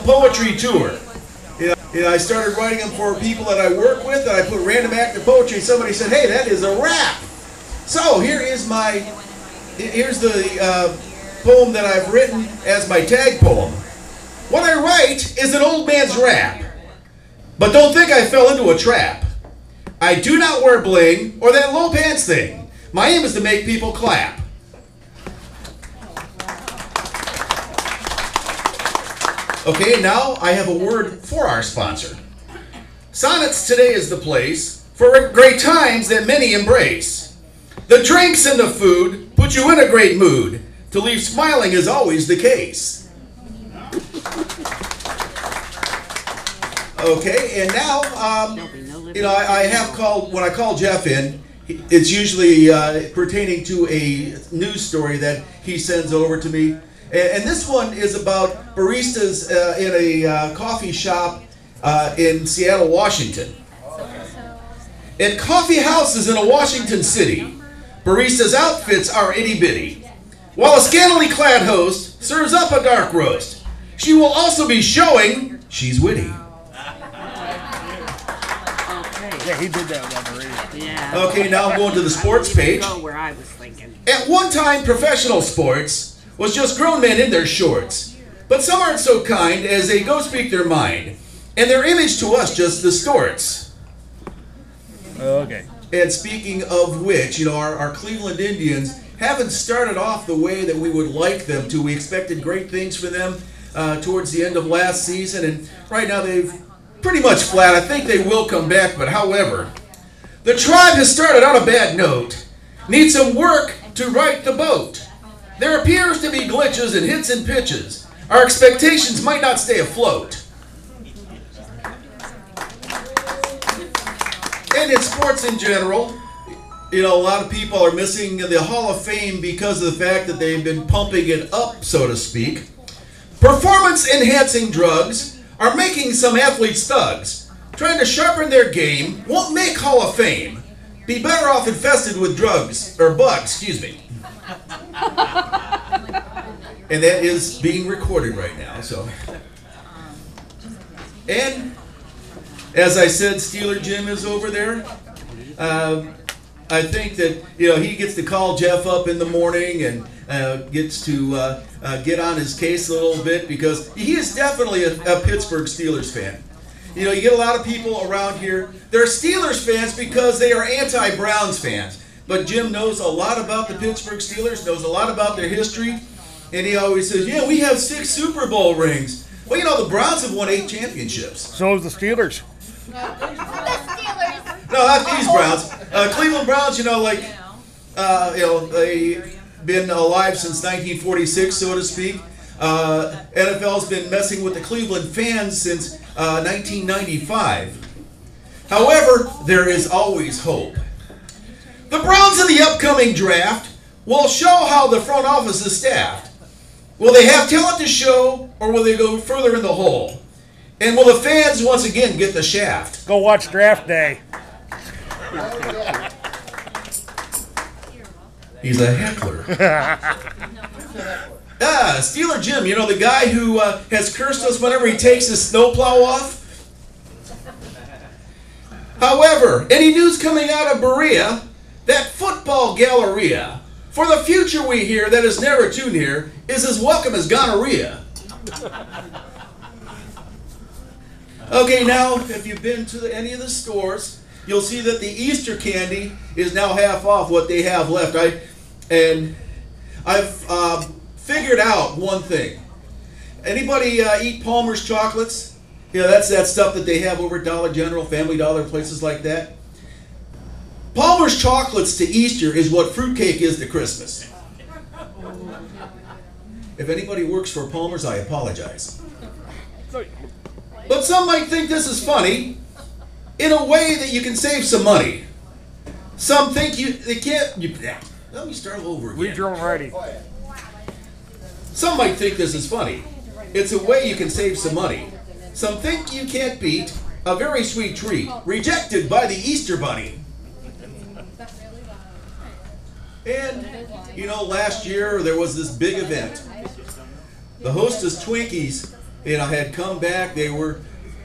poetry tour. I started writing them for people that I work with, and I put random act of poetry. Somebody said, "Hey, that is a rap." So here's the poem that I've written as my tag poem. What I write is an old man's rap, but don't think I fell into a trap. I do not wear bling or that low pants thing. My aim is to make people clap. Okay, now I have a word for our sponsor. Sonnets today is the place for great times that many embrace. The drinks and the food put you in a great mood. To leave smiling is always the case. Okay, and now, I have called, when I call Jeff in, it's usually pertaining to a news story that he sends over to me. And this one is about baristas in a coffee shop in Seattle, Washington. At coffee houses in a Washington city, baristas' outfits are itty-bitty, while a scantily clad host serves up a dark roast. She will also be showing she's witty. Yeah, he did that on the radio. Yeah. Okay, now I'm going to the sports page. Where I was thinking. At one time, professional sports was just grown men in their shorts. But some aren't so kind as they go speak their mind, and their image to us just distorts. Okay. And speaking of which, our Cleveland Indians haven't started off the way that we would like them to. We expected great things for them towards the end of last season, and right now they've pretty much flat. I think they will come back, but however, the tribe has started on a bad note. Needs some work to right the boat. There appears to be glitches and hits and pitches. Our expectations might not stay afloat. And in sports in general, a lot of people are missing the Hall of Fame because of the fact that they've been pumping it up, so to speak. Performance-enhancing drugs are making some athletes thugs. Trying to sharpen their game won't make Hall of Fame. Be better off infested with bugs, excuse me. And that is being recorded right now, so. And as I said, Steeler Jim is over there. I think that he gets to call Jeff up in the morning and gets to get on his case a little bit because he is definitely a Pittsburgh Steelers fan. You get a lot of people around here. They're Steelers fans because they are anti-Browns fans. But Jim knows a lot about the Pittsburgh Steelers, knows a lot about their history, and he always says, "Yeah, we have 6 Super Bowl rings." Well, the Browns have won 8 championships. So have the Steelers. No, not these Browns. Cleveland Browns, they've been alive since 1946, so to speak. NFL's been messing with the Cleveland fans since 1995. However, there is always hope. The Browns in the upcoming draft will show how the front office is staffed. Will they have talent to show, or will they go further in the hole? And will the fans once again get the shaft? Go watch Draft Day. He's a heckler. Steeler Jim, the guy who has cursed us whenever he takes his snowplow off. However, any news coming out of Berea, that football galleria, for the future we hear that is never too near, is as welcome as gonorrhea. Okay, now, if you've been to any of the stores, you'll see that the Easter candy is now half off what they have left. I've figured out one thing. Anybody eat Palmer's chocolates? That's that stuff that they have over at Dollar General, Family Dollar, places like that. Palmer's chocolates to Easter is what fruitcake is to Christmas. If anybody works for Palmer's, I apologize. But some might think this is funny in a way that you can save some money. Some think they can't. Let me start over again. We drove ready. Some might think this is funny. It's a way you can save some money. Some think you can't beat a very sweet treat rejected by the Easter Bunny. And, last year there was this big event. The Hostess Twinkies had come back. They were,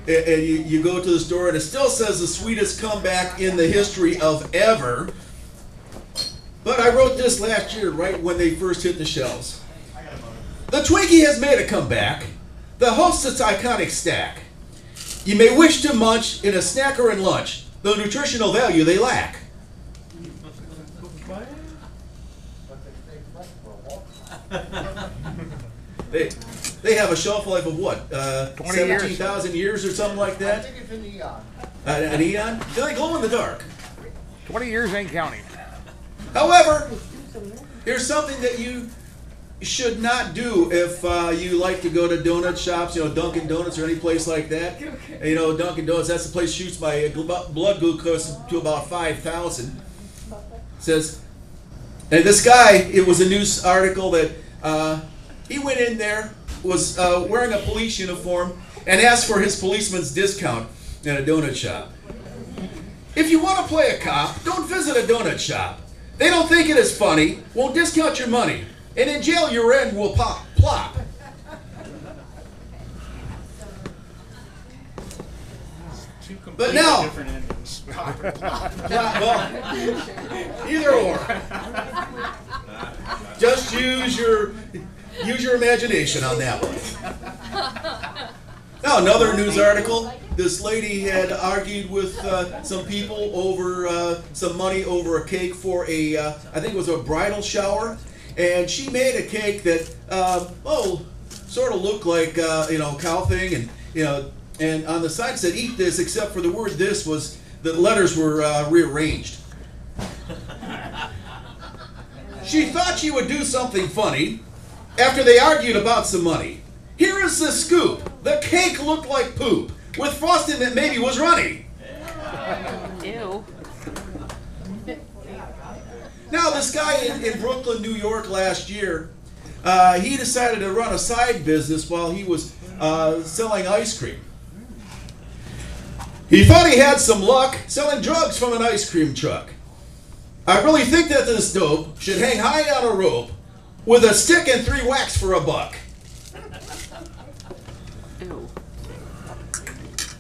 and you go to the store and it still says the sweetest comeback in the history of ever. But I wrote this last year, right when they first hit the shelves. The Twinkie has made a comeback. The Hostess iconic stack. You may wish to munch in a snack or in lunch, the nutritional value they lack. They have a shelf life of what? 17,000 years or something like that? I think it's an eon. An eon? Do they glow in the dark? 20 years ain't counting. However, here's something that you should not do if you like to go to donut shops, Dunkin' Donuts or any place like that. Dunkin' Donuts, that's the place shoots my blood glucose to about 5,000. Says, and this guy, it was a news article that he went in there, was wearing a police uniform, and asked for his policeman's discount at a donut shop. If you want to play a cop, don't visit a donut shop. They don't think it is funny, won't discount your money, and in jail your end will plop. But now, well, either or. Just use your imagination on that one. Now, another news article. This lady had argued with some people over some money over a cake for a, I think it was a bridal shower. And she made a cake that, sort of looked like, cow thing. And, and on the side said, eat this, except for the word this was, the letters were rearranged. She thought she would do something funny after they argued about some money. Here is the scoop. The cake looked like poop, with frosting that maybe was runny. Ew. Now, this guy in Brooklyn, New York last year, he decided to run a side business while he was selling ice cream. He thought he had some luck selling drugs from an ice cream truck. I really think that this dope should hang high on a rope with a stick and 3 whacks for $1. Ew.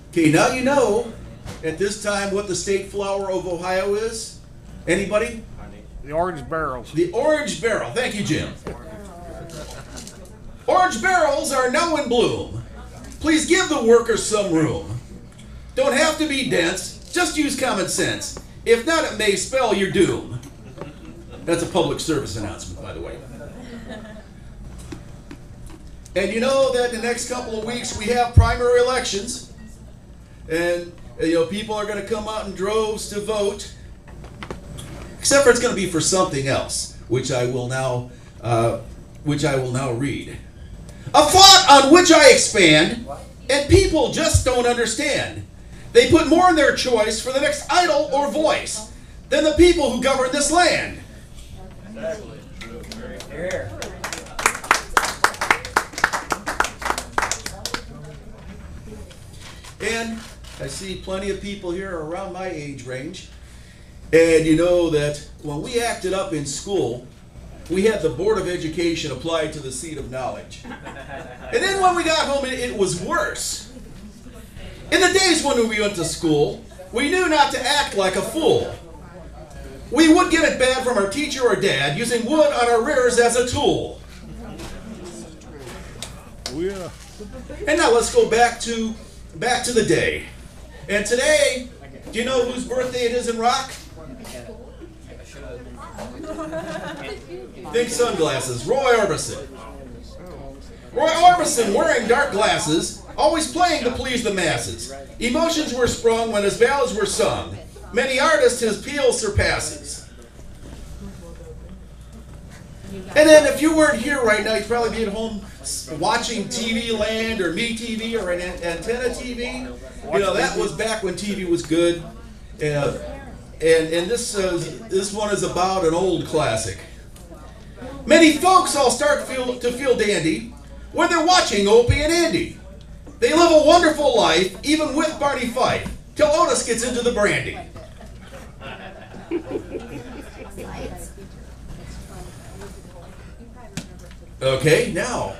Okay, now you know at this time what the state flower of Ohio is. Anybody? The orange barrels. The orange barrel. Thank you, Jim. Orange barrels are now in bloom. Please give the workers some room. Don't have to be dense, just use common sense. If not, it may spell your doom. That's a public service announcement, by the way. And you know that the next couple of weeks we have primary elections. And people are going to come out in droves to vote. Except for it's going to be for something else, which I will now read. A thought on which I expand, and people just don't understand. They put more in their choice for the next idol or voice than the people who govern this land. Exactly. Here. And I see plenty of people here around my age range. And you know that when we acted up in school, we had the Board of Education applied to the seat of knowledge. And then when we got home, it was worse. In the days when we went to school, we knew not to act like a fool. We would get it bad from our teacher or dad, using wood on our rears as a tool. Oh, yeah. And now let's go back to the day. And today, do you know whose birthday it is in rock? Think sunglasses. Roy Orbison. Roy Orbison, wearing dark glasses, always playing to please the masses. Emotions were sprung when his ballads were sung. Many artists his peal surpasses. And then if you weren't here right now, you'd probably be at home watching TV Land or MeTV or an Antenna TV. That was back when TV was good. And this one is about an old classic. Many folks all start to feel dandy when they're watching Opie and Andy. They live a wonderful life, even with Barney Fife, till Otis gets into the brandy. Okay, now,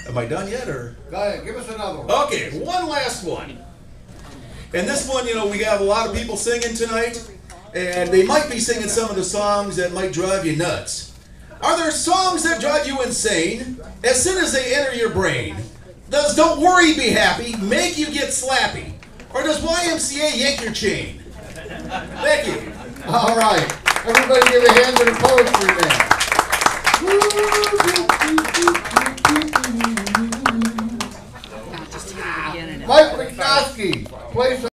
Am I done yet, or? Go ahead, give us another one. Okay, one last one. And this one, you know, we have a lot of people singing tonight, and they might be singing some of the songs that might drive you nuts. Are there songs that drive you insane as soon as they enter your brain? Does Don't Worry Be Happy make you get slappy? Or does YMCA yank your chain? Thank you. All right. Everybody give a hand to the poetry man. Just take it again and Mike McNoskey, play some.